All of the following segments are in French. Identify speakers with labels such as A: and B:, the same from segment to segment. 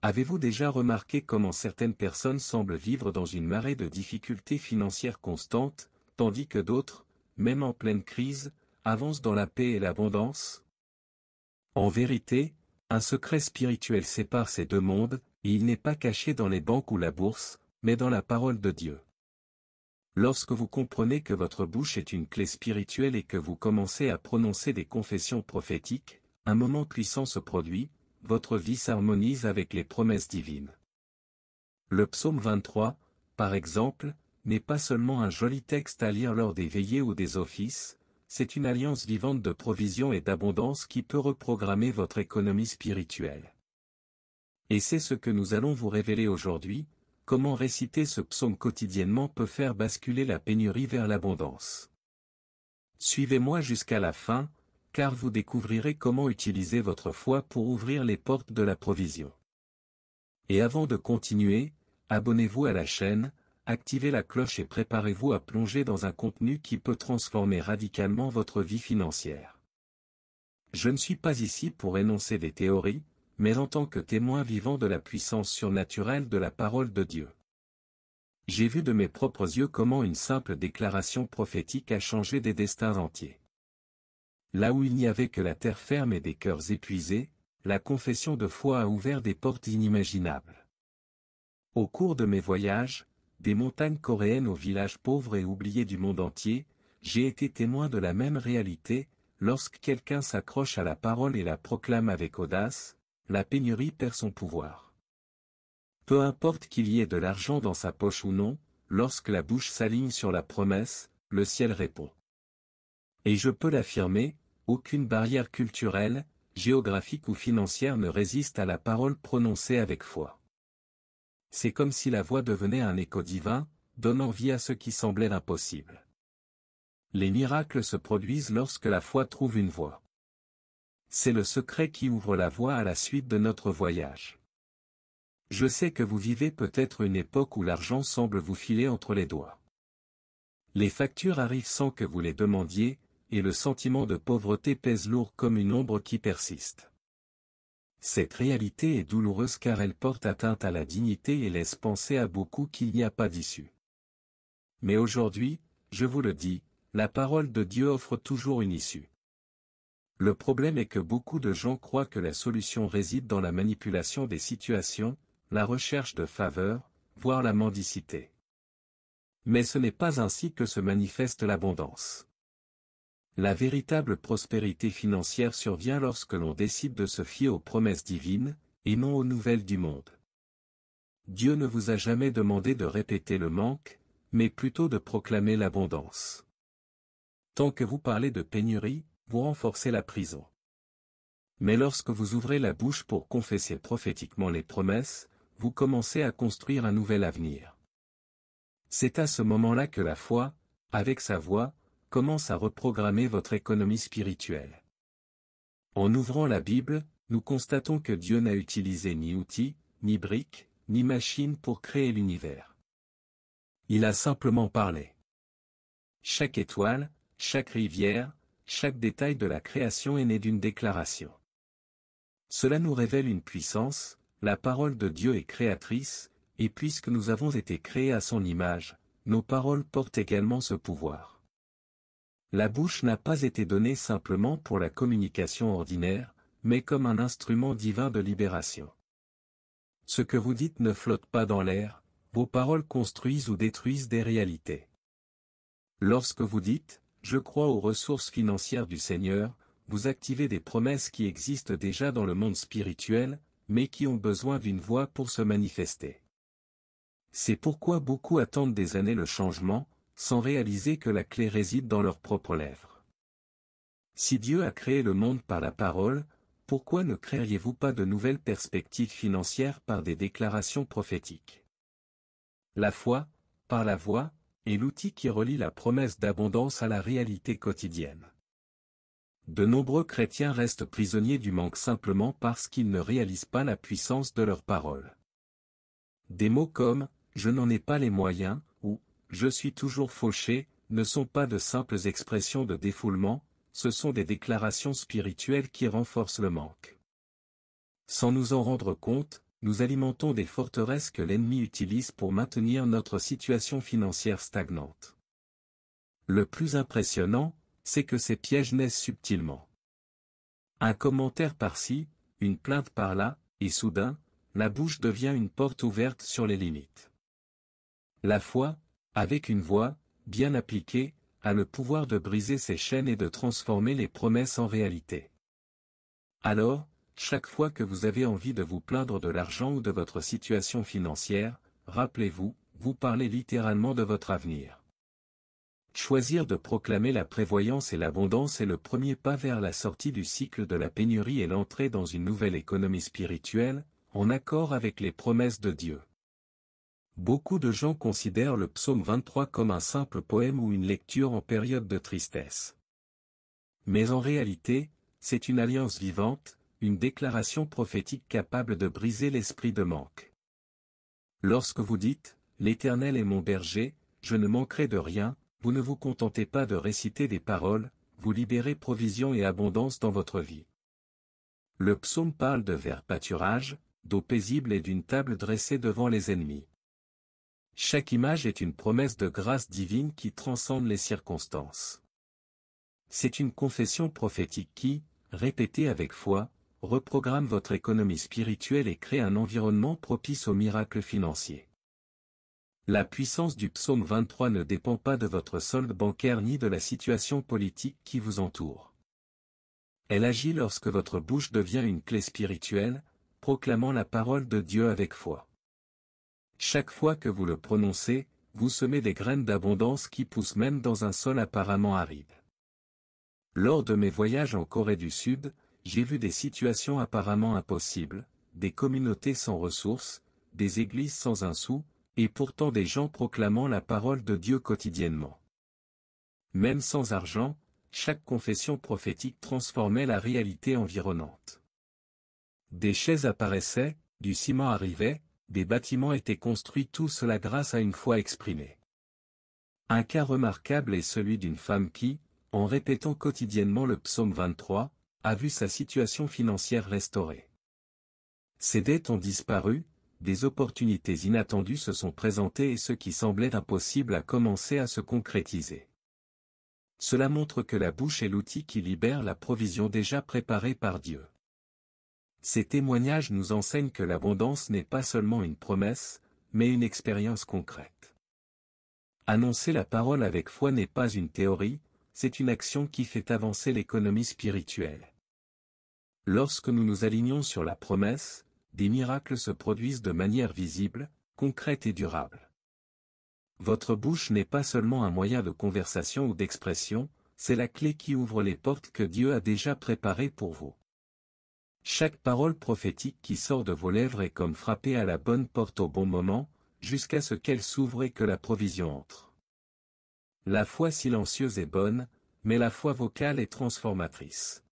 A: Avez-vous déjà remarqué comment certaines personnes semblent vivre dans une marée de difficultés financières constantes, tandis que d'autres, même en pleine crise, avancent dans la paix et l'abondance? En vérité, un secret spirituel sépare ces deux mondes, et il n'est pas caché dans les banques ou la bourse, mais dans la parole de Dieu. Lorsque vous comprenez que votre bouche est une clé spirituelle et que vous commencez à prononcer des confessions prophétiques, un moment puissant se produit, votre vie s'harmonise avec les promesses divines. Le psaume 23, par exemple, n'est pas seulement un joli texte à lire lors des veillées ou des offices, c'est une alliance vivante de provision et d'abondance qui peut reprogrammer votre économie spirituelle. Et c'est ce que nous allons vous révéler aujourd'hui. Comment réciter ce psaume quotidiennement peut faire basculer la pénurie vers l'abondance. Suivez-moi jusqu'à la fin, car vous découvrirez comment utiliser votre foi pour ouvrir les portes de la provision. Et avant de continuer, abonnez-vous à la chaîne, activez la cloche et préparez-vous à plonger dans un contenu qui peut transformer radicalement votre vie financière. Je ne suis pas ici pour énoncer des théories, mais en tant que témoin vivant de la puissance surnaturelle de la parole de Dieu. J'ai vu de mes propres yeux comment une simple déclaration prophétique a changé des destins entiers. Là où il n'y avait que la terre ferme et des cœurs épuisés, la confession de foi a ouvert des portes inimaginables. Au cours de mes voyages, des montagnes coréennes aux villages pauvres et oubliés du monde entier, j'ai été témoin de la même réalité. Lorsque quelqu'un s'accroche à la parole et la proclame avec audace, la pénurie perd son pouvoir. Peu importe qu'il y ait de l'argent dans sa poche ou non, lorsque la bouche s'aligne sur la promesse, le ciel répond. Et je peux l'affirmer, aucune barrière culturelle, géographique ou financière ne résiste à la parole prononcée avec foi. C'est comme si la voix devenait un écho divin, donnant vie à ce qui semblait impossible. Les miracles se produisent lorsque la foi trouve une voie. C'est le secret qui ouvre la voie à la suite de notre voyage. Je sais que vous vivez peut-être une époque où l'argent semble vous filer entre les doigts. Les factures arrivent sans que vous les demandiez, et le sentiment de pauvreté pèse lourd comme une ombre qui persiste. Cette réalité est douloureuse car elle porte atteinte à la dignité et laisse penser à beaucoup qu'il n'y a pas d'issue. Mais aujourd'hui, je vous le dis, la parole de Dieu offre toujours une issue. Le problème est que beaucoup de gens croient que la solution réside dans la manipulation des situations, la recherche de faveur, voire la mendicité. Mais ce n'est pas ainsi que se manifeste l'abondance. La véritable prospérité financière survient lorsque l'on décide de se fier aux promesses divines, et non aux nouvelles du monde. Dieu ne vous a jamais demandé de répéter le manque, mais plutôt de proclamer l'abondance. Tant que vous parlez de pénurie, vous renforcez la prison. Mais lorsque vous ouvrez la bouche pour confesser prophétiquement les promesses, vous commencez à construire un nouvel avenir. C'est à ce moment-là que la foi, avec sa voix, commence à reprogrammer votre économie spirituelle. En ouvrant la Bible, nous constatons que Dieu n'a utilisé ni outils, ni briques, ni machines pour créer l'univers. Il a simplement parlé. Chaque étoile, chaque rivière, chaque détail de la création est né d'une déclaration. Cela nous révèle une puissance, la parole de Dieu est créatrice, et puisque nous avons été créés à son image, nos paroles portent également ce pouvoir. La bouche n'a pas été donnée simplement pour la communication ordinaire, mais comme un instrument divin de libération. Ce que vous dites ne flotte pas dans l'air, vos paroles construisent ou détruisent des réalités. Lorsque vous dites « Je crois aux ressources financières du Seigneur », vous activez des promesses qui existent déjà dans le monde spirituel, mais qui ont besoin d'une voix pour se manifester. C'est pourquoi beaucoup attendent des années le changement, sans réaliser que la clé réside dans leurs propres lèvres. Si Dieu a créé le monde par la parole, pourquoi ne créeriez-vous pas de nouvelles perspectives financières par des déclarations prophétiques? La foi, par la voix, est l'outil qui relie la promesse d'abondance à la réalité quotidienne. De nombreux chrétiens restent prisonniers du manque simplement parce qu'ils ne réalisent pas la puissance de leurs paroles. Des mots comme « je n'en ai pas les moyens » ou « je suis toujours fauché » ne sont pas de simples expressions de défoulement, ce sont des déclarations spirituelles qui renforcent le manque. Sans nous en rendre compte, nous alimentons des forteresses que l'ennemi utilise pour maintenir notre situation financière stagnante. Le plus impressionnant, c'est que ces pièges naissent subtilement. Un commentaire par-ci, une plainte par-là, et soudain, la bouche devient une porte ouverte sur les limites. La foi, avec une voix, bien appliquée, a le pouvoir de briser ces chaînes et de transformer les promesses en réalité. Alors, chaque fois que vous avez envie de vous plaindre de l'argent ou de votre situation financière, rappelez-vous, vous parlez littéralement de votre avenir. Choisir de proclamer la prévoyance et l'abondance est le premier pas vers la sortie du cycle de la pénurie et l'entrée dans une nouvelle économie spirituelle, en accord avec les promesses de Dieu. Beaucoup de gens considèrent le psaume 23 comme un simple poème ou une lecture en période de tristesse. Mais en réalité, c'est une alliance vivante, une déclaration prophétique capable de briser l'esprit de manque. Lorsque vous dites « L'Éternel est mon berger, je ne manquerai de rien », vous ne vous contentez pas de réciter des paroles, vous libérez provision et abondance dans votre vie. Le psaume parle de verts pâturages, d'eau paisible et d'une table dressée devant les ennemis. Chaque image est une promesse de grâce divine qui transcende les circonstances. C'est une confession prophétique qui, répétée avec foi, reprogramme votre économie spirituelle et crée un environnement propice aux miracles financiers. La puissance du psaume 23 ne dépend pas de votre solde bancaire ni de la situation politique qui vous entoure. Elle agit lorsque votre bouche devient une clé spirituelle, proclamant la parole de Dieu avec foi. Chaque fois que vous le prononcez, vous semez des graines d'abondance qui poussent même dans un sol apparemment aride. Lors de mes voyages en Corée du Sud, j'ai vu des situations apparemment impossibles, des communautés sans ressources, des églises sans un sou, et pourtant des gens proclamant la parole de Dieu quotidiennement. Même sans argent, chaque confession prophétique transformait la réalité environnante. Des chaises apparaissaient, du ciment arrivait, des bâtiments étaient construits, tout cela grâce à une foi exprimée. Un cas remarquable est celui d'une femme qui, en répétant quotidiennement le psaume 23, a vu sa situation financière restaurée. Ses dettes ont disparu, des opportunités inattendues se sont présentées et ce qui semblait impossible a commencé à se concrétiser. Cela montre que la bouche est l'outil qui libère la provision déjà préparée par Dieu. Ces témoignages nous enseignent que l'abondance n'est pas seulement une promesse, mais une expérience concrète. Annoncer la parole avec foi n'est pas une théorie, c'est une action qui fait avancer l'économie spirituelle. Lorsque nous nous alignons sur la promesse, des miracles se produisent de manière visible, concrète et durable. Votre bouche n'est pas seulement un moyen de conversation ou d'expression, c'est la clé qui ouvre les portes que Dieu a déjà préparées pour vous. Chaque parole prophétique qui sort de vos lèvres est comme frapper à la bonne porte au bon moment, jusqu'à ce qu'elle s'ouvre et que la provision entre. La foi silencieuse est bonne, mais la foi vocale est transformatrice.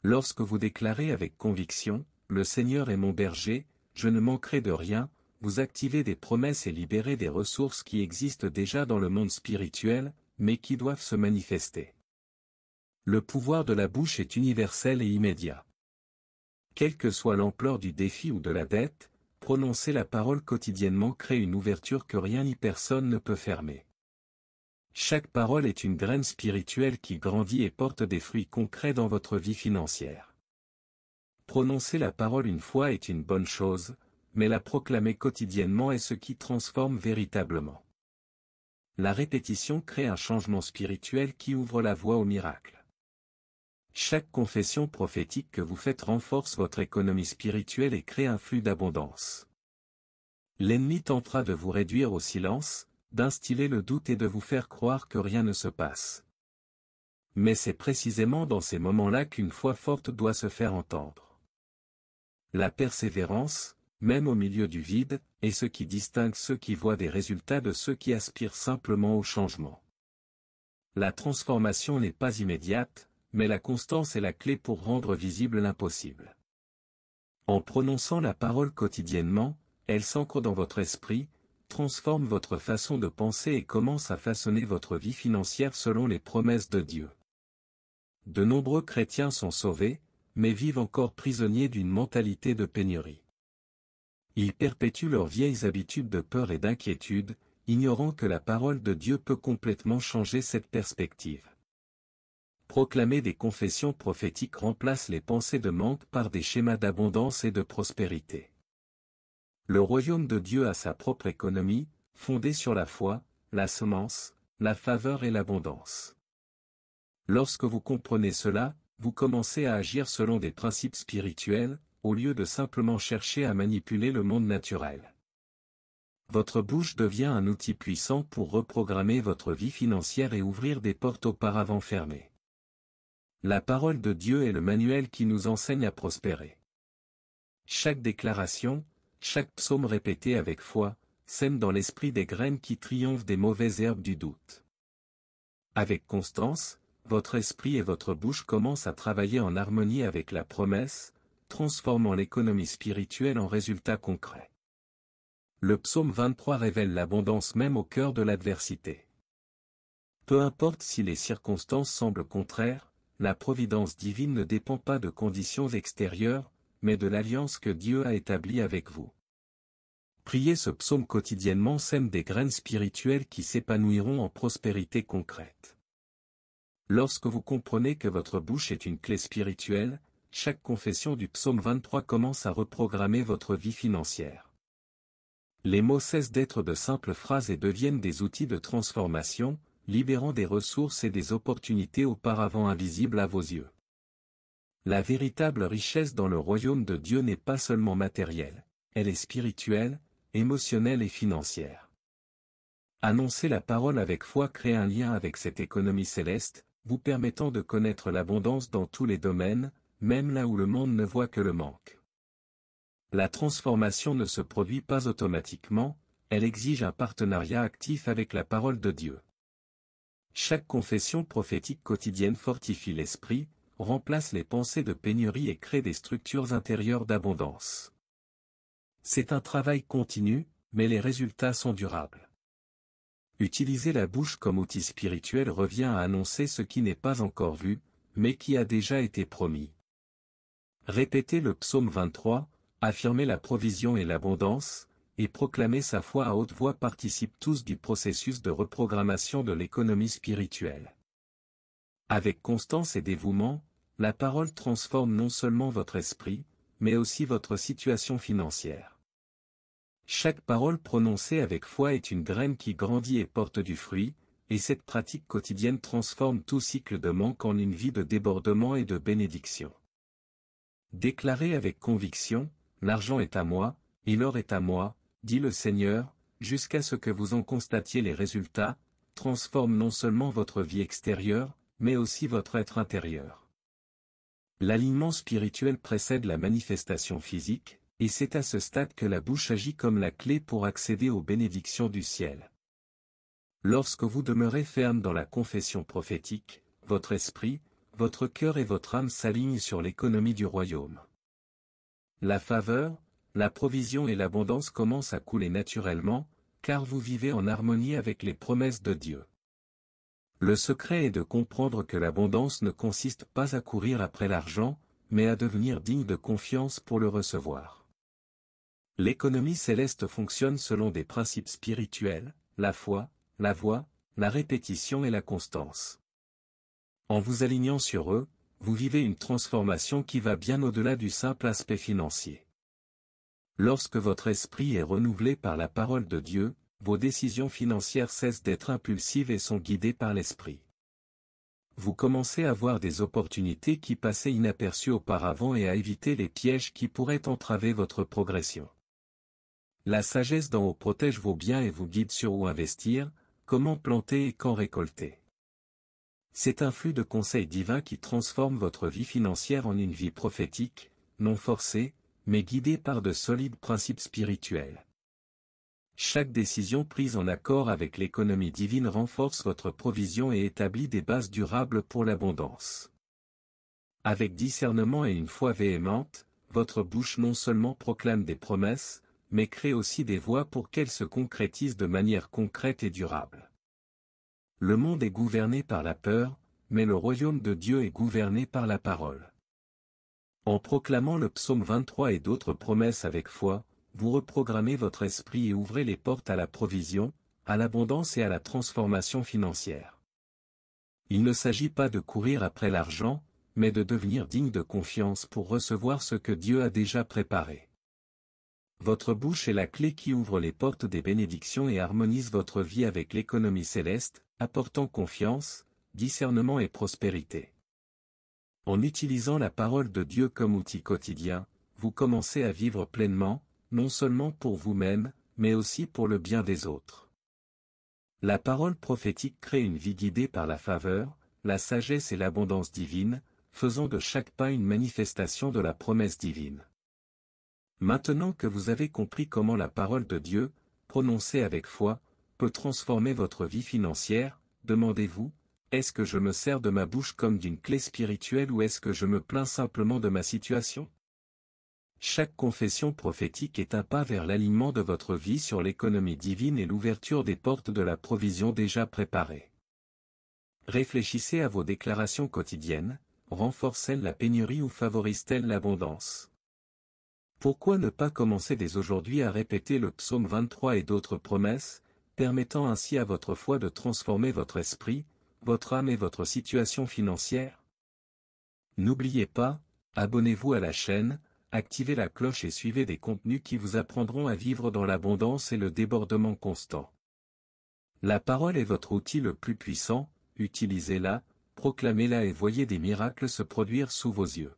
A: Lorsque vous déclarez avec conviction, « Le Seigneur est mon berger, je ne manquerai de rien », vous activez des promesses et libérez des ressources qui existent déjà dans le monde spirituel, mais qui doivent se manifester. Le pouvoir de la bouche est universel et immédiat. Quelle que soit l'ampleur du défi ou de la dette, prononcer la parole quotidiennement crée une ouverture que rien ni personne ne peut fermer. Chaque parole est une graine spirituelle qui grandit et porte des fruits concrets dans votre vie financière. Prononcer la parole une fois est une bonne chose, mais la proclamer quotidiennement est ce qui transforme véritablement. La répétition crée un changement spirituel qui ouvre la voie au miracle. Chaque confession prophétique que vous faites renforce votre économie spirituelle et crée un flux d'abondance. L'ennemi tentera de vous réduire au silence, d'instiller le doute et de vous faire croire que rien ne se passe. Mais c'est précisément dans ces moments-là qu'une foi forte doit se faire entendre. La persévérance, même au milieu du vide, est ce qui distingue ceux qui voient des résultats de ceux qui aspirent simplement au changement. La transformation n'est pas immédiate, mais la constance est la clé pour rendre visible l'impossible. En prononçant la parole quotidiennement, elle s'ancre dans votre esprit, transforme votre façon de penser et commence à façonner votre vie financière selon les promesses de Dieu. De nombreux chrétiens sont sauvés, mais vivent encore prisonniers d'une mentalité de pénurie. Ils perpétuent leurs vieilles habitudes de peur et d'inquiétude, ignorant que la parole de Dieu peut complètement changer cette perspective. Proclamer des confessions prophétiques remplace les pensées de manque par des schémas d'abondance et de prospérité. Le royaume de Dieu a sa propre économie, fondée sur la foi, la semence, la faveur et l'abondance. Lorsque vous comprenez cela, vous commencez à agir selon des principes spirituels, au lieu de simplement chercher à manipuler le monde naturel. Votre bouche devient un outil puissant pour reprogrammer votre vie financière et ouvrir des portes auparavant fermées. La parole de Dieu est le manuel qui nous enseigne à prospérer. Chaque déclaration, chaque psaume répété avec foi, sème dans l'esprit des graines qui triomphent des mauvaises herbes du doute. Avec constance, votre esprit et votre bouche commencent à travailler en harmonie avec la promesse, transformant l'économie spirituelle en résultats concrets. Le psaume 23 révèle l'abondance même au cœur de l'adversité. Peu importe si les circonstances semblent contraires, la providence divine ne dépend pas de conditions extérieures, mais de l'alliance que Dieu a établie avec vous. Prier ce psaume quotidiennement sème des graines spirituelles qui s'épanouiront en prospérité concrète. Lorsque vous comprenez que votre bouche est une clé spirituelle, chaque confession du psaume 23 commence à reprogrammer votre vie financière. Les mots cessent d'être de simples phrases et deviennent des outils de transformation, libérant des ressources et des opportunités auparavant invisibles à vos yeux. La véritable richesse dans le royaume de Dieu n'est pas seulement matérielle, elle est spirituelle, émotionnelle et financière. Annoncer la parole avec foi crée un lien avec cette économie céleste, vous permettant de connaître l'abondance dans tous les domaines, même là où le monde ne voit que le manque. La transformation ne se produit pas automatiquement, elle exige un partenariat actif avec la parole de Dieu. Chaque confession prophétique quotidienne fortifie l'esprit, remplace les pensées de pénurie et crée des structures intérieures d'abondance. C'est un travail continu, mais les résultats sont durables. Utiliser la bouche comme outil spirituel revient à annoncer ce qui n'est pas encore vu, mais qui a déjà été promis. Répéter le psaume 23, affirmer la provision et l'abondance, et proclamer sa foi à haute voix participent tous du processus de reprogrammation de l'économie spirituelle. Avec constance et dévouement, la parole transforme non seulement votre esprit, mais aussi votre situation financière. Chaque parole prononcée avec foi est une graine qui grandit et porte du fruit, et cette pratique quotidienne transforme tout cycle de manque en une vie de débordement et de bénédiction. Déclarez avec conviction, l'argent est à moi, et l'or est à moi, dit le Seigneur, jusqu'à ce que vous en constatiez les résultats, transforme non seulement votre vie extérieure, mais aussi votre être intérieur. L'alignement spirituel précède la manifestation physique, et c'est à ce stade que la bouche agit comme la clé pour accéder aux bénédictions du ciel. Lorsque vous demeurez ferme dans la confession prophétique, votre esprit, votre cœur et votre âme s'alignent sur l'économie du royaume. La faveur, la provision et l'abondance commencent à couler naturellement, car vous vivez en harmonie avec les promesses de Dieu. Le secret est de comprendre que l'abondance ne consiste pas à courir après l'argent, mais à devenir digne de confiance pour le recevoir. L'économie céleste fonctionne selon des principes spirituels, la foi, la voix, la répétition et la constance. En vous alignant sur eux, vous vivez une transformation qui va bien au-delà du simple aspect financier. Lorsque votre esprit est renouvelé par la parole de Dieu, vos décisions financières cessent d'être impulsives et sont guidées par l'esprit. Vous commencez à voir des opportunités qui passaient inaperçues auparavant et à éviter les pièges qui pourraient entraver votre progression. La sagesse d'en haut protège vos biens et vous guide sur où investir, comment planter et quand récolter. C'est un flux de conseils divins qui transforme votre vie financière en une vie prophétique, non forcée, mais guidée par de solides principes spirituels. Chaque décision prise en accord avec l'économie divine renforce votre provision et établit des bases durables pour l'abondance. Avec discernement et une foi véhémente, votre bouche non seulement proclame des promesses, mais crée aussi des voies pour qu'elles se concrétisent de manière concrète et durable. Le monde est gouverné par la peur, mais le royaume de Dieu est gouverné par la parole. En proclamant le psaume 23 et d'autres promesses avec foi, vous reprogrammez votre esprit et ouvrez les portes à la provision, à l'abondance et à la transformation financière. Il ne s'agit pas de courir après l'argent, mais de devenir digne de confiance pour recevoir ce que Dieu a déjà préparé. Votre bouche est la clé qui ouvre les portes des bénédictions et harmonise votre vie avec l'économie céleste, apportant confiance, discernement et prospérité. En utilisant la parole de Dieu comme outil quotidien, vous commencez à vivre pleinement, non seulement pour vous-même, mais aussi pour le bien des autres. La parole prophétique crée une vie guidée par la faveur, la sagesse et l'abondance divine, faisant de chaque pas une manifestation de la promesse divine. Maintenant que vous avez compris comment la parole de Dieu, prononcée avec foi, peut transformer votre vie financière, demandez-vous, est-ce que je me sers de ma bouche comme d'une clé spirituelle ou est-ce que je me plains simplement de ma situation? Chaque confession prophétique est un pas vers l'alignement de votre vie sur l'économie divine et l'ouverture des portes de la provision déjà préparée. Réfléchissez à vos déclarations quotidiennes, renforcent-elles la pénurie ou favorisent-elles l'abondance? Pourquoi ne pas commencer dès aujourd'hui à répéter le psaume 23 et d'autres promesses, permettant ainsi à votre foi de transformer votre esprit, votre âme et votre situation financière? N'oubliez pas, abonnez-vous à la chaîne, activez la cloche et suivez des contenus qui vous apprendront à vivre dans l'abondance et le débordement constant. La parole est votre outil le plus puissant, utilisez-la, proclamez-la et voyez des miracles se produire sous vos yeux.